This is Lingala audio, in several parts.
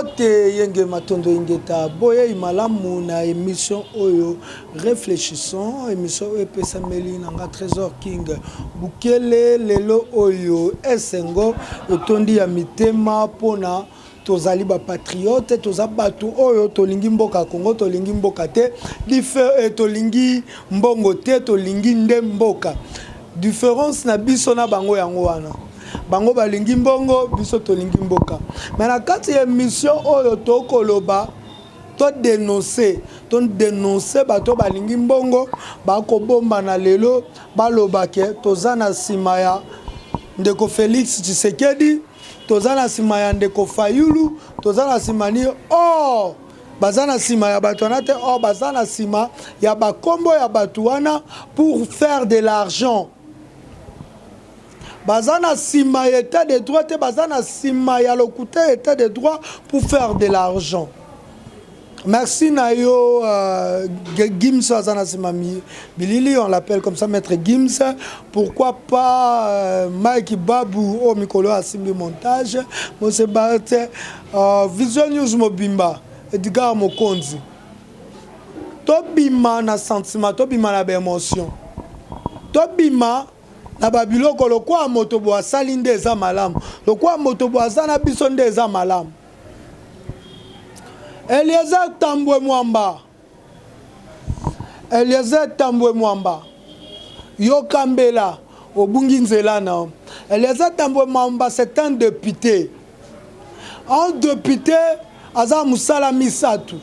Mbote yenge matondo ingeta boye imalamu na émission oyo réfléchissons émission epesa meli nanga Trésor King Bukele lelo oyo esengo otondi ya mitema pona tozali ba patriote tozabatu oyo tolingi mboka Kongo tolingi mboka te tolingi mbongo te tolingi nde mboka différence na biso na bango yango wana bango balingi mbongo biso tolingi mboka mais na kati ya émission oyo tokoloba to dénoncer bato balingi mbongo bakobomba na lelo baloba ke tozana sima ya ndeko Félix Tshisekedi tozana sima ya ndeko Fayulu tozana sima ni bazana sima ya bato wana te bazana sima ya bakombo ya bato wana pour faire de l'argent. Bazana sima état de droit te bazana sima ya lokuté état de droit pour faire de l'argent. Merci Nayo Gims azana sima Bilili, on l'appelle comme ça maître Gims. Pourquoi pas Mike Babou au Mikolo Asimbi montage. Mose Barte Vision News Mobimba Edgar Mokonzi. Tobima na sentiment, tobima na émotion. Tobima na babiloko lokwa motobo asali nde eza malamu lokwa motobo azana biso nde eza malamu. Eliezer Tambwe Mwamba Yokambela obungi nzela na Eliezer Tambwe Mwamba c'est un député aza musala misatu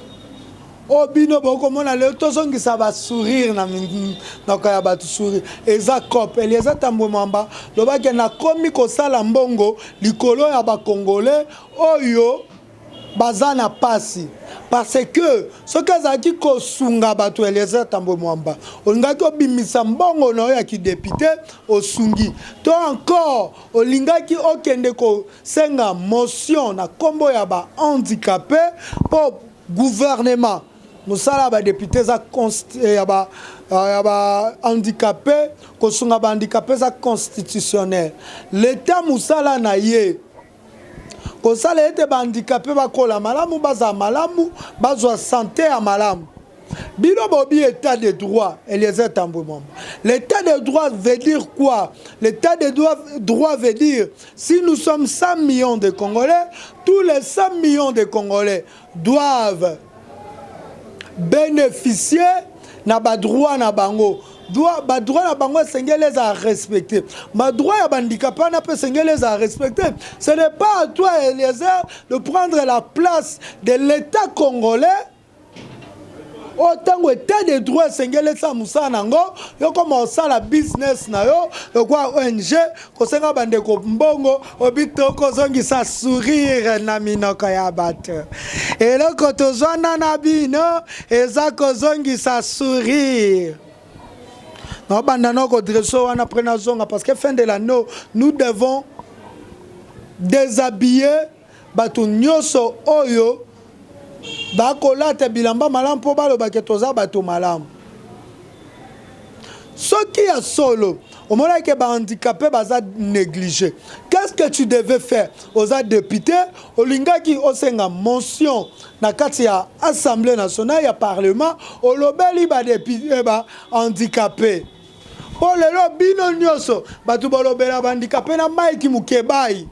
obino bokomona leo tozongisa ba sourire na kaya batu sourire eza cop Eliezer Tambwe Mwamba lobake na komi kosala mbongo likolo ya ba congolais oyo bazana pasi parce que ce kazaki kosunga bato Eliezer Tambwe Mwamba olingaki obimisa mbongo na ya ki député osungi to encore olingaki okende ko senga motion na kombo ya ba handicapé pour gouvernement musala ba député za ya ba handicapé kosunga ba handicapé za constitutionnel l'état musala na ye kosala ete ba handicapé bakola malamu baza malamu bazwa santé ya malamu bino bobi état de droit Eliezer Tambwe Mwamba. L'état de droit veut dire quoi? L'état de droit veut dire si nous sommes 100 millions de Congolais, tous les 100 millions de Congolais doivent bénéficier na ba droit na bango. Ba droit na bango sengele za respecter. Ma droit ya bandicapé na pe sengele za respecter. Ce n'est pas à toi Eliezer de prendre la place de l'État congolais. Autant que état de droit sengele sa musa nango yo commence la business na yo quoi ONG ko senga bandeko mbongo obito ko zongi sa sourire na minoko ya bato et le kotozwana na bino eza ko zongi sa sourire. Non, parce que fin de l'année, nous devons déshabiller bato nyoso oyo bakola te bilamba malam po balo baketoza bato malam. Ce qui est solo, au moment que ba handicapé baza négligé. Qu'est-ce que tu devais faire aux députés au lingaki osenga motion na kati ya Assemblée nationale ya parlement au lobeli ba député ba handicapé. Oh lelo bino nyoso batu bolobela bandicapé na Mike Mukebai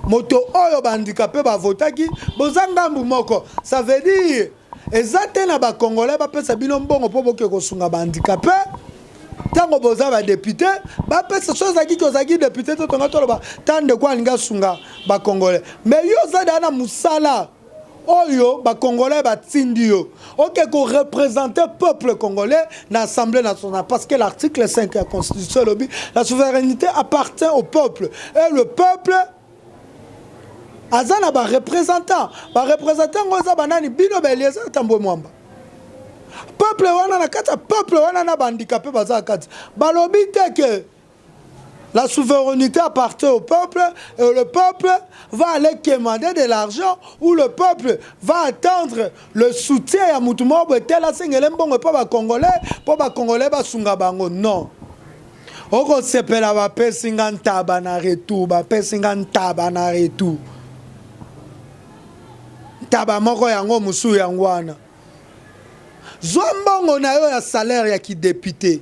moto oyo bandicapé ba votaki bozanga moko ça veut dire ezate na ba congolais ba pesa bino mbongo po boke ko sunga bandicapé tango boza ba député ba pesa chose aki ko zaki député to tonga to ba tande kwa linga sunga ba congolais mais yo za dana musala oyo ba congolais ba tindio OK ko représenter peuple congolais dans l'Assemblée nationale parce que l'article 5 de la Constitution lobby la souveraineté appartient au peuple et le peuple azana ba représentant ngoza banani bino ba Eliezer Tambwe Mwamba peuple wana na kata peuple wana na handicapé baza kati balobi te que la souveraineté appartient au peuple et le peuple va aller commander de l'argent ou le peuple va attendre le soutien à Moutumo tel la sengele mbongo pa ba congolais ba sunga bango non. Oko sepela ba pesinga ntaba na retour ba pesinga ntaba na retour. taba moko yango musu yango wana zwa mbongo na yo ya salaire ya ki député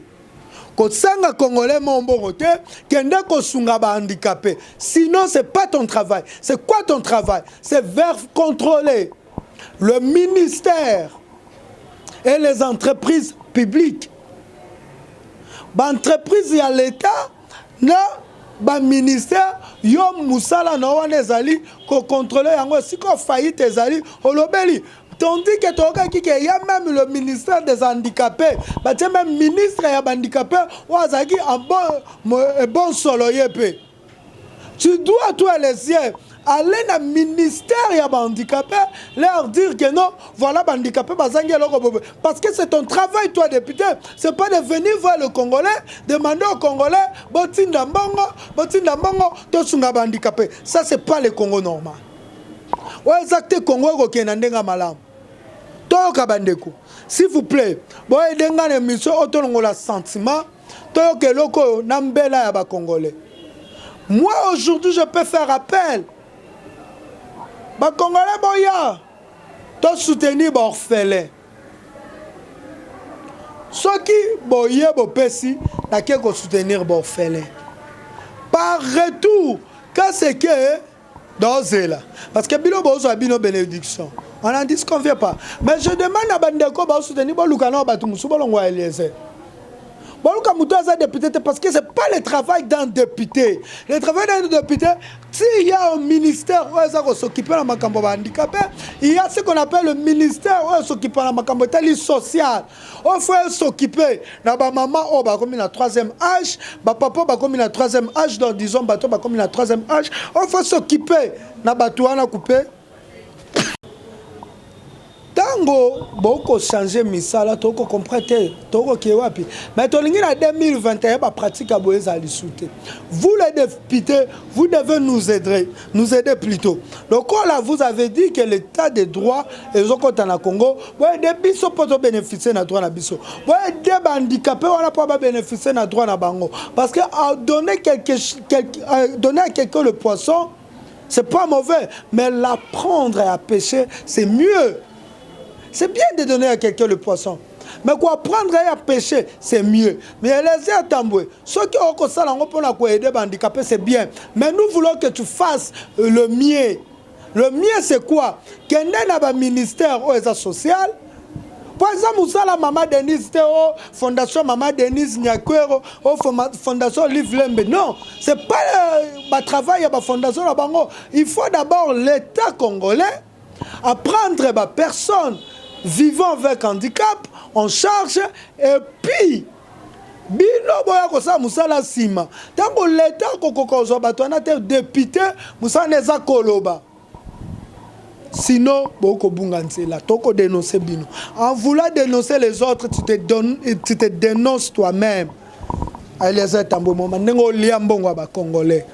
kosanga congolais mbongo te kende kosunga ba handicapé sinon c'est pas ton travail. C'est quoi ton travail? C'est vers contrôler le ministère et les entreprises publiques. Ba entreprise ya l'état na ba ministère yo musala na wana ezali ko contrôler yango siko faillite ezali olobeli. Tandis que il y a même le ministère des handicapés, même ministre des handicapés, un bon solo yepe. Tu dois, toi, les siens, aller dans le ministère des handicapés, leur dire que non, voilà, les handicapés, parce que c'est ton travail, toi, député. C'est pas de venir voir le Congolais, demander aux Congolais, botinda mbongo, tosunga handicapé. Ça, c'est pas le Congo normal. Ouais, exactement, Congo, qui est dans malam. Toyoka bandeko, s'il vous plaît, bon edenga na mission otolongola sentiment, toyoka loko nambela ya ba Congolais. Moi aujourd'hui je peux faire appel. Ba Congolais boya, to soutenir ba orphelin. Soki boye bo pesi, na ke ko soutenir ba orphelin. Par retour, qu'est-ce que dozela? Parce que bino bozo bino bénédiction. On n'en disconvient pas. Mais je demande à Bandeko de soutenir Bolukano Batumusu Bolongo Eliezer. Boluka Moutaza député parce que ce n'est pas le travail d'un député. Le travail d'un député, s'il y a un ministère où il s'occupe de la Makambo handicapé, il y a ce qu'on appelle le ministère où il s'occupe de la Makambo social. Il faut s'occuper de la maman comme il a 3e âge, papa comme il a 3e âge, donc disons bateau comme il a 3e âge. Il faut s'occuper de la batouana coupé. Tango beaucoup changer misala toko comprendre toko kiwapi mais tolingi na 2021 ba pratique à boyeza lisouté. Vous les députés vous devez nous aider plutôt. Donc là vous avez dit que l'état de droit et zokota na Congo ouais des biso poto bénéficier na droit na biso ouais des handicapés on n'a pas bénéficier na droit na bango parce que donner à quelqu'un le poisson c'est pas mauvais mais l'apprendre à pêcher c'est mieux. C'est bien de donner à quelqu'un le poisson. Mais quoi apprendre à pêcher, c'est mieux. Mais les attamboués, ceux qui ont ça, pour aider les handicapés, c'est bien. Mais nous voulons que tu fasses le mieux. Le mieux, c'est quoi? Qu'il y ait un ministère social. Par exemple, vous avez la Maman Denise Théo, Fondation Maman Denise Nyakwero, Fondation Live Lembe. Non, ce n'est pas le travail de la Fondation. Il faut d'abord l'État congolais apprendre les personnes vivant avec handicap en charge et puis bino boya ko sa musala sima tango l'état kokokozwa bato na te député musana eza koloba sinon boko bunga nzela toko dénoncer bino en voulant dénoncer les autres tu te dénonces toi-même Eliezer Tambo moma nengo liambongo ba congolais.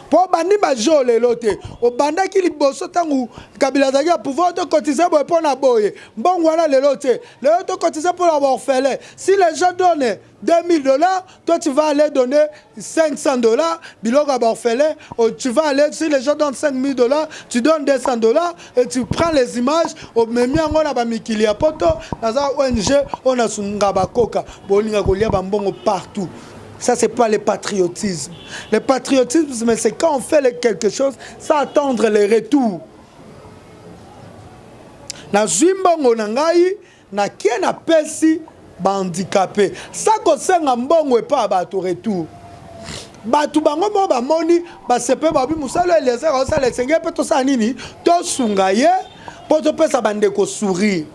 Pour bandi bajo lelote o banda ki liboso tangu kabila zaki a pouvoir de cotiser pour na boye mbongo wana lelote lelote cotiser pour la orphelin. Si les gens donnent $2000, toi tu vas aller donner $500 biloko à orphelin, tu vas aller si les gens donnent $5000 tu donnes $200 et tu prends les images au même yango na ba mikili ya poto na za ONG on a sunga bakoka bolinga kolia ba mbongo partout. Ça, c'est pas le patriotisme. Le patriotisme, c'est quand on fait quelque chose, ça attendre les retours. Na zimbongo nangai, na kien na pesi handicapé. Ça concerne mbongo et pas bato retour. Batu bango mo ba moni ba sepe ba bi musala Eliezer osa le senge pe to sa nini to sungaye po to pesa bande ko sourire.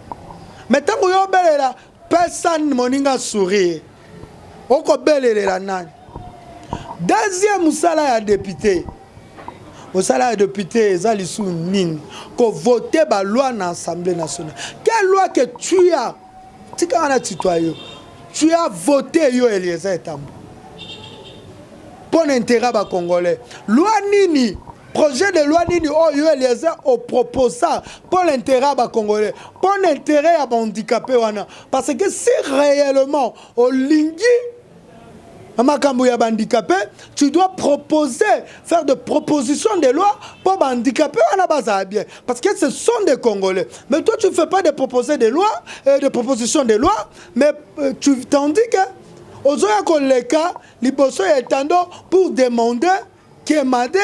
Mais tango yo belela personne moninga sourire. Deuxième musala ya député. Musala ya député ezali sous nini ko voter ba loi na Assemblée nationale. Quelle loi que tu as? Tika na citoyen. Tu as voté yo Eliezer Tambo. Pour l'intérêt ba congolais. Loi nini? Projet de loi nini oh yo Eliezer au proposant pour l'intérêt ba congolais. Pour l'intérêt à handicapé wana parce que si réellement au lingi makambo ya handicapé, tu dois proposer, faire des propositions de loi pour les handicapés, on a pas bien. Parce que ce sont des Congolais. Mais toi, tu ne fais pas de propositions de loi, de propositions de loi, mais tu t'en dis que, aux autres cas, les bossons étendant pour demander, quémander,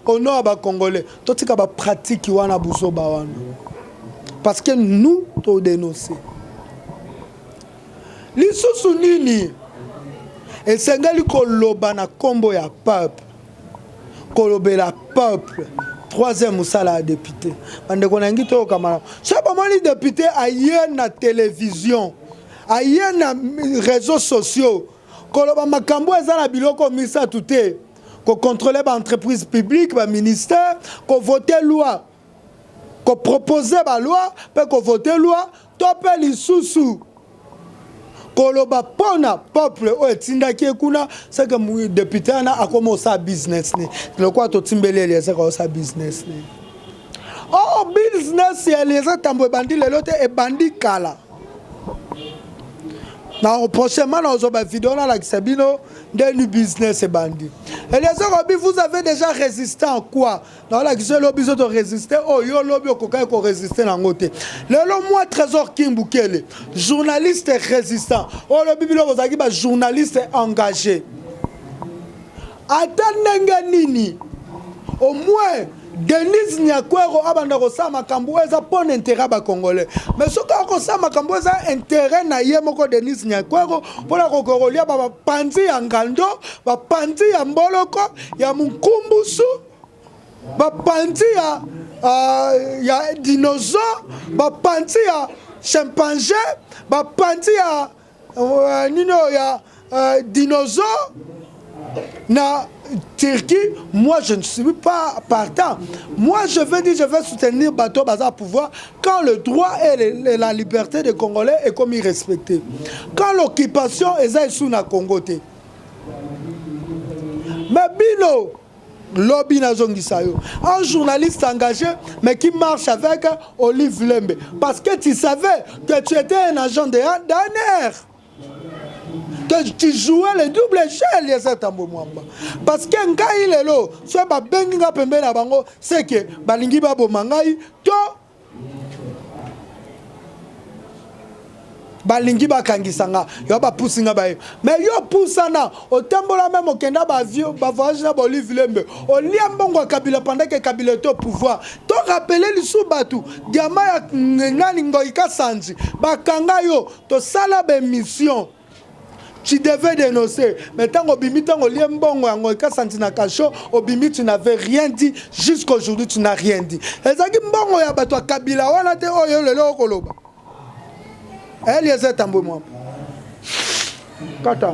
au nom des Congolais. Toi, tu as des pratiques qui ont besoin de. Parce que nous, nous dénonçons. Les sous-nini. Et c'est nga li koloba na kombo ya peuple. Kolobela peuple. Troisième musala député. Bande konangi to kamala. Chaque moment les députés aye na télévision, aye na réseaux sociaux. Koloba makambo eza na biloko misa touté. Ko contrôler ba entreprise publique, ba ministère, ko voter loi. Ko proposer ba loi, pe ko voter loi, topé li susu. Koloba pona peuple o etindaki kuna c'est que le député a commencé à business ne le quoi to timbele les ça business ne oh business les atambo bandi le lote e bandi kala na prochainement dans une vidéo là qui sabino de business et bandi et les autres vous avez déjà résisté en quoi dans la qui lobby de résister oh yo lobby ko résister na ngote le moi Trésor Kimbukele journaliste résistant oh lobby bilo bozaki ba journaliste engagé atanenga nini au moins Denis Nyakwero abanda kosa makambo eza pon intérêt ba congolais mais ce ka kosa makambo eza intérêt na ye moko Denis Nyakwero pona kokorolia ba panzi ya ngando ba panzi ya mboloko ya mukumbusu ba panzi ya dinosaure ba panzi ya chimpanzé ba panzi ya nino ya dinosaure na Turquie, moi je ne suis pas partant. Moi je veux dire, je veux soutenir Bateau Bazar pouvoir quand le droit et la liberté des Congolais est comme irrespecté. Quand l'occupation est sous la Congo. Mais Bino, lobby na zongisayo, un journaliste engagé mais qui marche avec Olive Lembe parce que tu savais que tu étais un agent de d'ANR. Que tu jouais le double échelle les Tambo Mwamba parce que ngai lelo soit ba benginga pembe na bango c'est que balingi ba bomangai to balingi ba kangisanga yo ba pusinga ba mais yo pusana otambola même okenda ba vieux ba voyage na Olive Lembe o liambongo Kabila pendant que Kabila to pouvoir to rappeler lisu batu diama ya ngani ngoika sanji ba kanga yo to sala ba mission. Tu devais dénoncer. Mais tant Obimi, tant Oliembongo, Angoika Santina Kacho, Obimi, tu n'avais rien dit. Jusqu'aujourd'hui, tu n'as rien dit. Et ça qui mbongo ya batwa Kabila, on a été oyo le lo koloba. Elle y est tambo moi. Kata.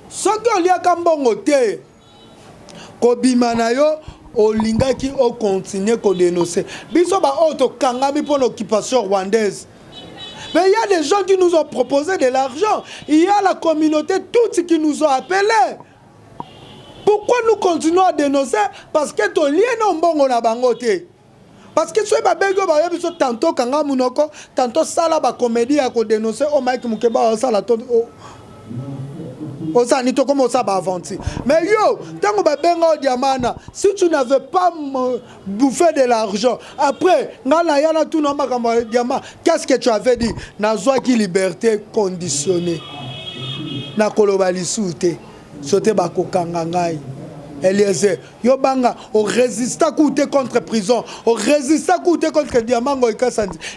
Ce que l'y a kambongo te, Kobima na yo, olinga ki o continue ko dénoncer. Biso ba auto kangami pour l'occupation rwandaise. Mais il y a des gens qui nous ont proposé de l'argent. Il y a la communauté toute qui nous a appelés. Pourquoi nous continuons à dénoncer? Parce que ton lien non bon on a bangoté. Parce que soit babego ba yebiso tantôt kanga munoko, tantôt sala ba comédie à ko dénoncer au Mike Mukeba sala to Osanito comme ça va avancer. Mais yo, tant que benga diamana, si tu n'avais pas bouffé de l'argent, après, ngala yana tout non ma diamant, qu'est-ce que tu avais dit? Nazwa qui liberté conditionnée. Na kolobali soute, sote bako kangangai. Eliezer, yo banga, on résiste à coûter contre prison, on résiste à coûter contre diamant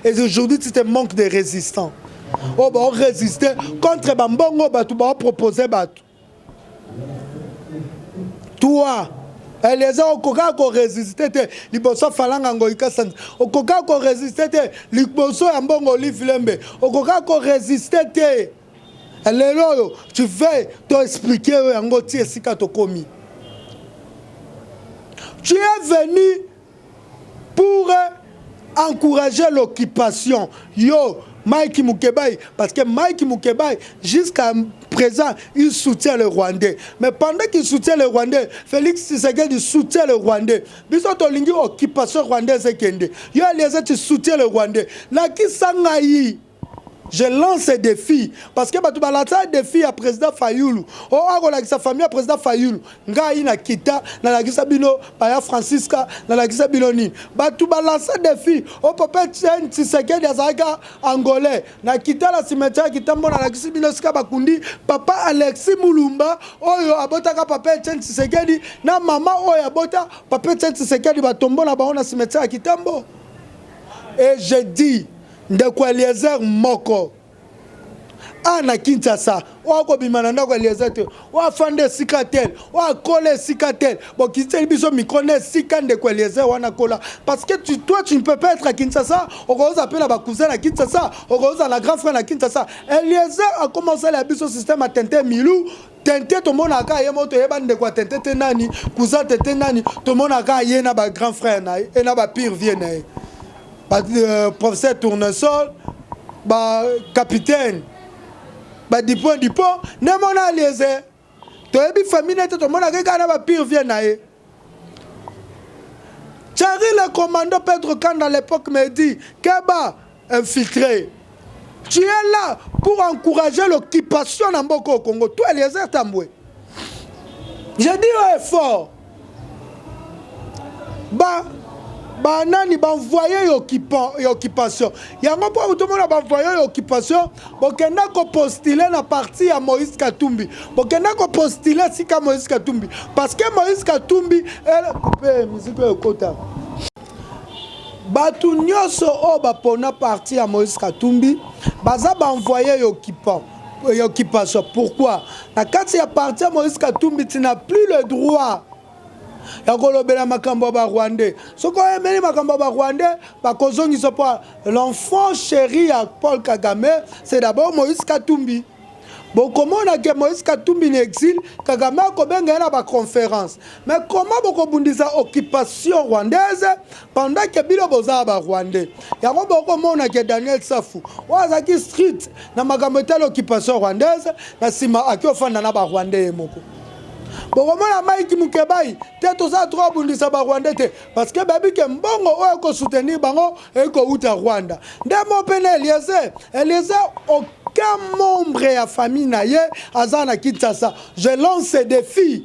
et aujourd'hui tu te manques de résistants. Oh, bah, on résistait contre Bambongo, bah, tu vas proposer, bah. Toi, les gens ont résisté, les bossons falanga ngoika sans. Au coca qu'on résisté, les bossons ambongo Olive Lembe. Au coca qu'on résisté, les loyaux, tu veux t'expliquer un gotier si tu commis. Tu es venu pour encourager l'occupation. Yo. Mike Mukebai, parce que Mike Mukebai, jusqu'à présent, il soutient le Rwandais. Mais pendant qu'il soutient le Rwandais, Félix Tshisekedi soutient le Rwandais. Bisoto lingi occupation rwandaise kende. Yo les tu soutiens le Rwandais. La qui sangayi. je lance un défi parce que batu balata défi à président Fayoulou o akola sa famille à président Fayoulou ngai na kita na la kisa bino pa Francisca na la kisa bino ni batu balasa défi o papa Etienne Tshisekedi azaka angolais na kita la cimetière kitambo na la kisa bino sika bakundi papa Alexis Mulumba oyo abotaka papa Etienne Tshisekedi na mama oyo abota papa Etienne Tshisekedi batombo na bango na cimetière kitambo. Et je dis ndeko Eliezer moko ana Kinshasa wako bimananda kwa Eliezer te wafande sikatel wakole sikatel bon kiteli biso mikone sika ndeko Eliezer wana kola parce que toi tu ne peux pas être à Kinshasa on va appeler ba cousin à Kinshasa on va la grand frère à Kinshasa. Eliezer a commencé la biso système à tenter milou tente to mona ka ye moto yeba ndeko tente te nani cousin tente nani to mona ka ye na ba grand frère na et na ba pire vie na professeur Tournesol, capitaine, Dipon, ne mona Eliezer. Tu as vu famille, tu as pire vient naé. Thierry le commando Pedro Kanda à l'époque me dit Keba infiltré. Tu es là pour encourager l'occupation dans Boko au Congo. Toi Eliezer Tamboué. Je dis fort. Banani banvoyer occupation yango po tout monde banvoyer occupation bokenda ko postuler na parti ya Moïse Katumbi bokenda ko postuler sika Moïse Katumbi parce que Moïse Katumbi elle couper musique ekota batu nyonso o bapona parti ya Moïse Katumbi baza banvoyer occupation pourquoi na kati ya parti ya Moïse Katumbi tu n'as plus le droit ya kolobela makambo ba Rwandais soko emeli makambo ba Rwandais ba kozongi sopo l'enfant chéri à Paul Kagame c'est d'abord Moïse Katumbi. Bon comment on a que Moïse Katumbi en exil Kagame ko benga na ba conférence mais comment boko bundisa occupation rwandaise pendant que bilo boza ba Rwandais ya ko boko mona que Daniel Safu wazaki street na makambo telo occupation rwandaise na sima akiofanda na ba Rwandais moko. Bon, comment la Mike Mukebai, t'es tous à trois bundisa ba Rwanda te parce que baby ke mbongo o ko soutenir bango e ko uta Rwanda. Ndemo pene Eliezer aucun membre ya famille na ye azana Kinshasa. Je lance ce défi.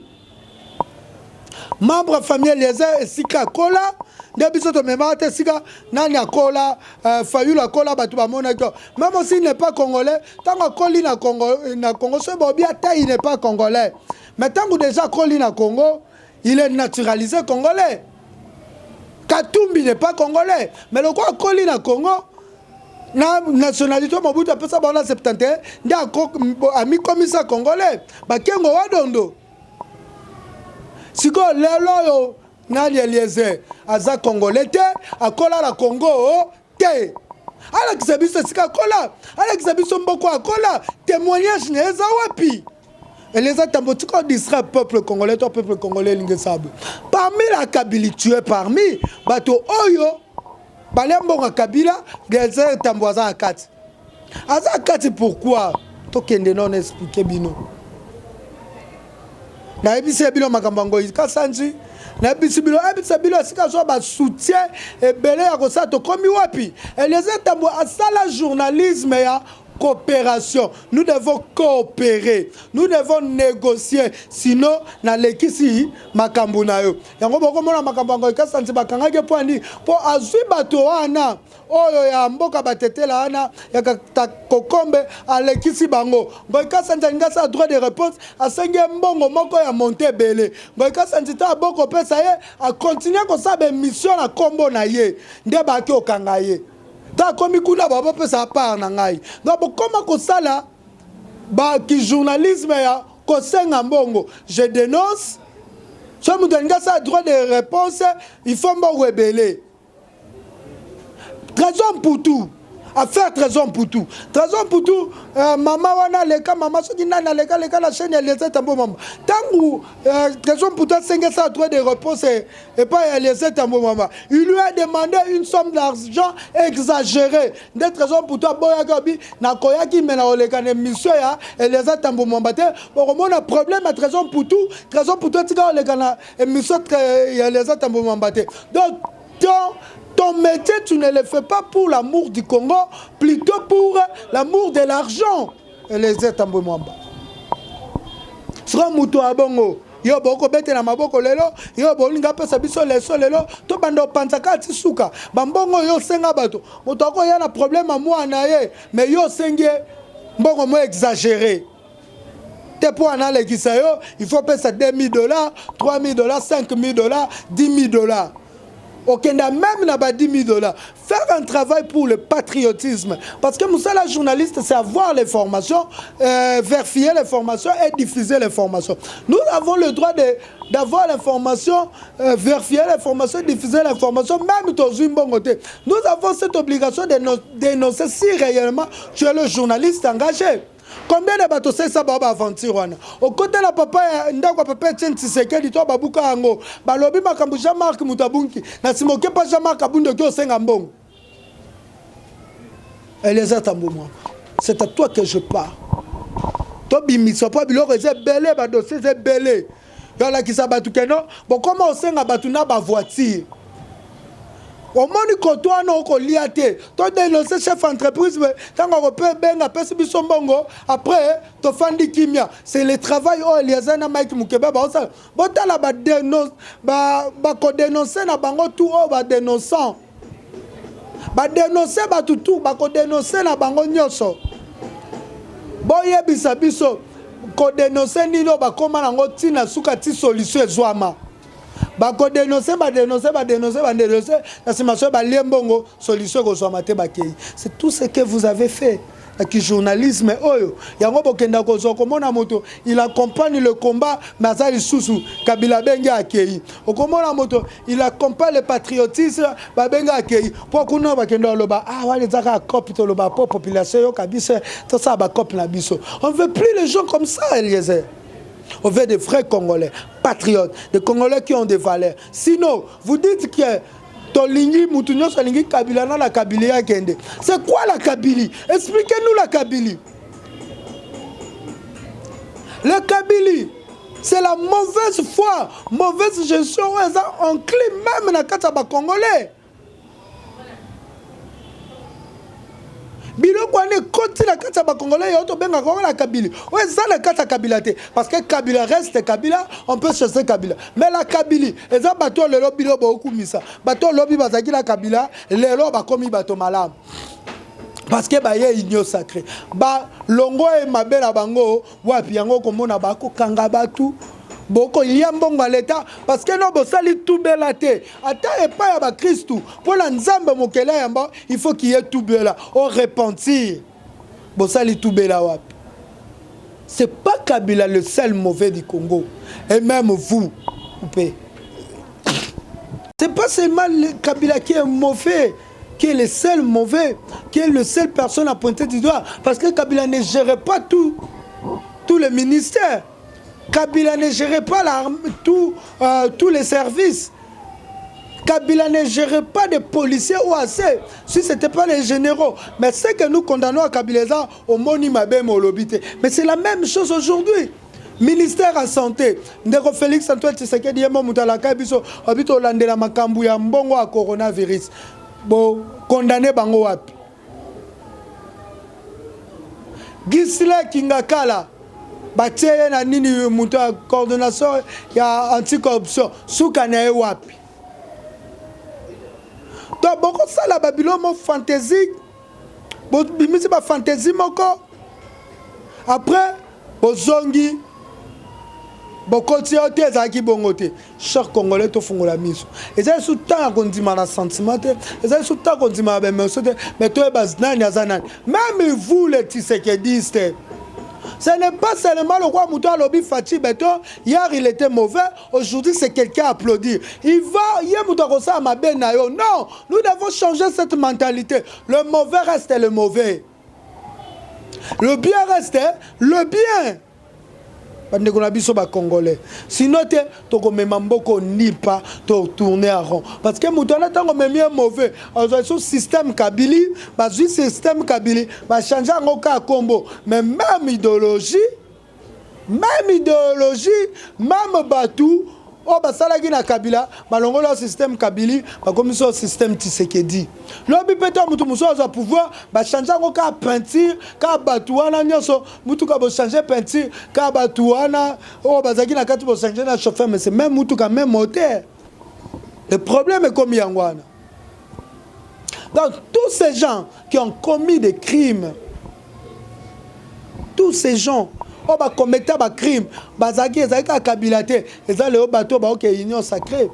Membre famille Eliezer esika kola Debiso to memate sika nani akola Fayoulou akola batu ba mona ko même s'il n'est pas congolais tant akoli na Congo ce bobia ta il n'est pas congolais mais tant que déjà akoli na Congo il est naturalisé congolais. Katumbi n'est pas congolais mais le quoi akoli na Congo na nationalité Mobutu apesa bana 71 ndia ami komisa congolais ba kengo wadondo siko lelo yo nani Eliezer aza congolais te akola la Congo te ala kisabiso sika kola ala kisabiso mboko akola témoignage neza wapi Eliezer tambotiko disra peuple congolais toi peuple congolais lingesabu parmi la Kabylie tu es parmi bato oyo balembonga Kabila Eliezer tamboza akati aza akati pourquoi to kende non expliquer bino na ebise bino makambango kasanji na bisibilo ebisabilo sika so ba soutien ebele ya kosato komi wapi Eliezer Tambo asala journalisme ya coopération. Nous devons coopérer, nous devons négocier, sinon na lekisi makambo na yo yango boko mona makambo ngo kasanzi bakanga ke poani po azwi bato wana oyo ya mboka batetela ana ya kokombe alekisi bango ngo kasanzi ngasa droit de réponse asenge mbongo moko ya monter belé ngo kasanzi ta boko pesa ye a continuer ko sabe mission na kombo na ye nde baki okanga ye ta komi kuna baba pesa part na ngai donc comment ko sala ba ki journalisme ya ko senga mbongo je dénonce so mudenga sa droit de réponse il faut mbo rebeller raison pour tout affaire trésor pour tout maman wana leka maman soki nana leka la chaîne Eliezer Tambo maman tangu trésor pour tout 500 droit de réponse et pas Eliezer Tambo maman il lui a demandé une somme d'argent exagérée de trésor pour tout boya gabi na koyaki mena oleka ne mission ya Eliezer Tambo maman te on a problème à trésor pour tout tika oleka na mission ya Eliezer Tambo maman te donc Ton métier, tu ne le fais pas pour l'amour du Congo, plutôt pour l'amour de l'argent. Et les étamboués mwamba. Sera moutou abongo. Yo boko bete na maboko lelo, yo bolinga pesa biso leso lelo, to bando pansaka tisuka. Bambongo yo senga bato. Motoko ya na problème à moi na ye, mais yo senge mbongo mo exagéré. Te pour analyser qui ça yo, il faut payer $2 000, $3 000, $5 000, $10 000. Ok, même n'a pas $10 000. Faire un travail pour le patriotisme. Parce que Moussa, la journaliste, c'est avoir les formations, vérifier les formations et diffuser les formations. Nous avons le droit d'avoir l'information, vérifier les formations, diffuser l'information, même dans une bonne côté. Nous avons cette obligation de dénoncer si réellement tu es le journaliste engagé. Combien de bateaux c'est ça baba aventure au côté la papa ndako papa tient Tshisekedi to babuka yango balobi makambu Jean-Marc Mutabunki na simoke pas Jean-Marc Abundo ki osenga mbongo. Eliezer Tambwe Mwamba, c'est à toi que je parle. To bimiso pa biloko eze belé ba dossier eze belé. Yo la ki sa batu keno bon comment osenga batu na ba voiture. Au moins, quand toi, non, qu'on l'y a été. Toi, dénoncer chef d'entreprise, quand on peut bien appeler son bongo, après, tu fais du kimia. C'est le travail, oh, il y a un mec qui m'a dit, bon, tu as dénoncer, dénoncer, na bango tout, oh, dénonçant. Dénoncer, tout, dénoncer, na bango nyoso. Bon, il y a biso, qu'on dénoncer, nino, comment on a tina souka ti solution, zouama. Bako dénoncer, c'est tout ce que vous avez fait. Le journalisme, il accompagne le combat, Kabila Benga Akei. Il accompagne le patriotisme, Benga Akei. Pour qu'on ait population, on ne veut plus les gens comme ça, Eliezer. On veut des vrais Congolais, patriotes, des Congolais qui ont des valeurs. Sinon, vous dites que c'est quoi la Kabylie? Expliquez-nous la Kabylie. La Kabylie, c'est la mauvaise foi, mauvaise gestion. On clé même dans les Congolais. Biloko ane koti la kata ba congolais yoto benga ko la Kabylie. Ouais ça la kata Kabila te parce que Kabila reste Kabila, on peut chasser Kabila. Mais la Kabylie, eza bato lelo bilo ba okumisa. Bato lobi bazaki la Kabila, lelo ba komi bato malam. Parce que ba ye igno sacré. Ba longo e mabela bango wapi yango komona ba ko kanga batu. Boko yambongo à l'état parce que non bosali tout belate ata et pas ya Christ pour la nzambe mokela yamba il faut qu'il y ait tout bela au repentir bosali tout bela wapi. C'est pas Kabila le seul mauvais du Congo et même vous coupez. C'est pas seulement Kabila qui est mauvais, qui est le seul mauvais, qui est le seul personne à pointer du doigt parce que Kabila ne gérait pas tout le ministère. Kabila ne gérait pas tous les services. Kabila ne gérait pas de policiers ou assez. Si ce n'était pas les généraux. Mais ce que nous condamnons à Kabila, au Monimabe Molobité. Mais c'est la même chose aujourd'hui. Ministère à santé. Ndeko Félix Antoine Tshisekedi yemo mutalaka biso habito landela makambu ya mbongo à coronavirus. Bon, condamné bango wapi. Gisle Kingakala. Batie na nini muto coordination ya anti-corruption soukana wapi. Donc boko sala babilo mo fantaisie. Bo bimisi ba fantaisie moko. Après bozongi boko ti ote zaki bongote. Chaque Congolais to fungola miso. Eza sous temps kondima na sentiment, eza sous temps kondima ba mais to baznani azanani. Même vous les Tshisekedistes. Ce n'est pas seulement le roi Moutou Alobi Fatih Beto. Hier il était mauvais, aujourd'hui c'est quelqu'un à applaudir. Il va, hier Moutou Rosa Mabenayo. Non, nous devons changer cette mentalité. Le mauvais reste le mauvais. Le bien reste le bien. Congolais. Sinon, tu ni pas tourner à rond. Parce que Moutou Alobi même mauvais. Aujourd'hui, système Kabili, système Kabili, va changer en cas combo. Mais même idéologie, même Batou, Oh basalaki na Kabila balongola système Kabili bakomi so système Tshisekedi lobi peta mutu muso za pouvoir ba changer ngo ka peinture ka batuana nyoso mutu ka bo changer peinture ka batuana oh bazaki na kati bo changer na chauffeur mais c'est même mutu ka même moteur. Le problème est comme yangwana. Donc tous ces gens qui ont commis des crimes, tous ces gens oh ba commettre ba crime bazaki ezaki ka Kabila te ezale o bato ba OK union sacrée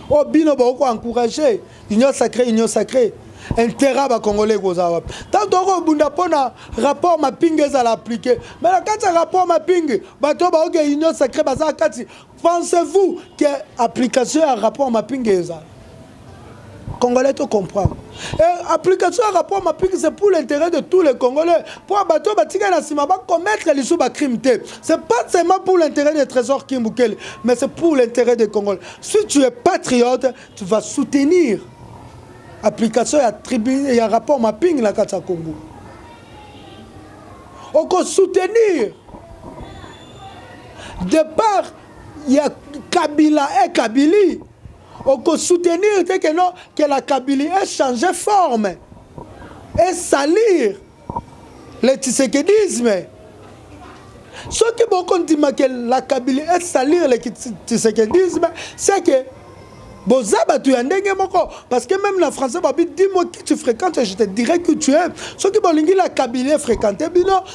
oh bino ba ko encourager union sacrée intérêt ba congolais gozawa tant ko bunda pona rapport mapinga za l'appliquer mais la kati rapport mapinga bato ba OK union sacrée baza kati pensez-vous que application à rapport mapinga za Congolais to comprendre. Et application à rapport maping c'est pour l'intérêt de tous les Congolais. Pour abattre batika na sima ba commettre les sous ba crime té. C'est pas seulement pour l'intérêt des trésors Kimbukele, mais c'est pour l'intérêt des Congolais. Si tu es patriote, tu vas soutenir application à tribu et à rapport mapping la Kata Congo. On peut soutenir de part il y a Kabila et Kabili. On peut soutenir que la Kabylie ait changé forme et salir le tshisekedisme. Ce qui beaucoup dit que la Kabylie ait salir le tshisekedisme, c'est que parce que même la français dis-moi qui tu fréquentes, je te dirai que tu aimes. Ce qui bolingi la Kabylie fréquenter,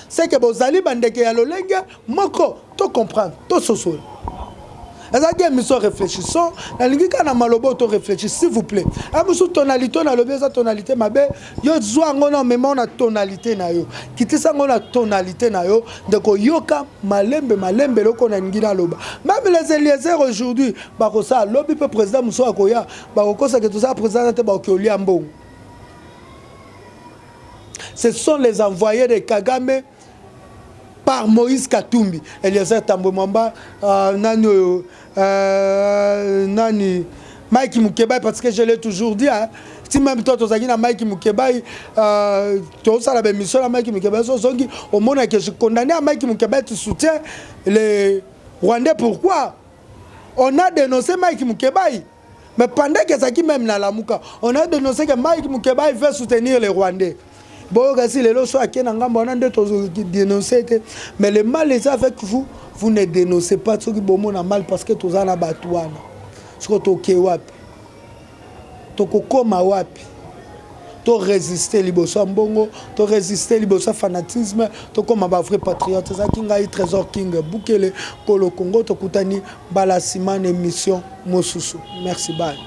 c'est que bozali bandeke ya lolenge moko, tu comprends, tu soso. Réfléchissons, s'il vous plaît. Tonalité, on a le tonalité, ma belle. Yo on mais on a tonalité na yo. Quitter ça, on a tonalité na yo. Donc yoka malembe loko na ngina loba. Même les Eliezer aujourd'hui, bakosa lobby peut président Mousso Akoya, bakosa que tout ça président te bakoli ambon. Ce sont les envoyés de Kagame par Moïse Katumbi. Eliezer Tambomamba, nani Mike Mukebai, parce que je l'ai toujours dit, hein, si même toi tu as Mike Mukebai, tu as la même mission à Mike Mukebai, au moment que je condamné à Mike Mukebai, tu soutiens les Rwandais. Pourquoi? On a dénoncé Mike Mukebai, mais pendant que ça qui même dans la Mouka, on a dénoncé que Mike Mukebai veut soutenir les Rwandais. Bon, si les lois sont à dénoncer, mais le mal est avec vous. Vous ne dénoncez pas ce qui est mal parce que vous avez batouana. Ce que vous avez wapi. Vous wapi. Vous résistez liboso mbongo, vous résistez liboso fanatisme, vous comme un vrai patriote. Ça qui est trésor king Bukele Kolo Congo, vous kutani balasimane mission mosusu. Merci bye.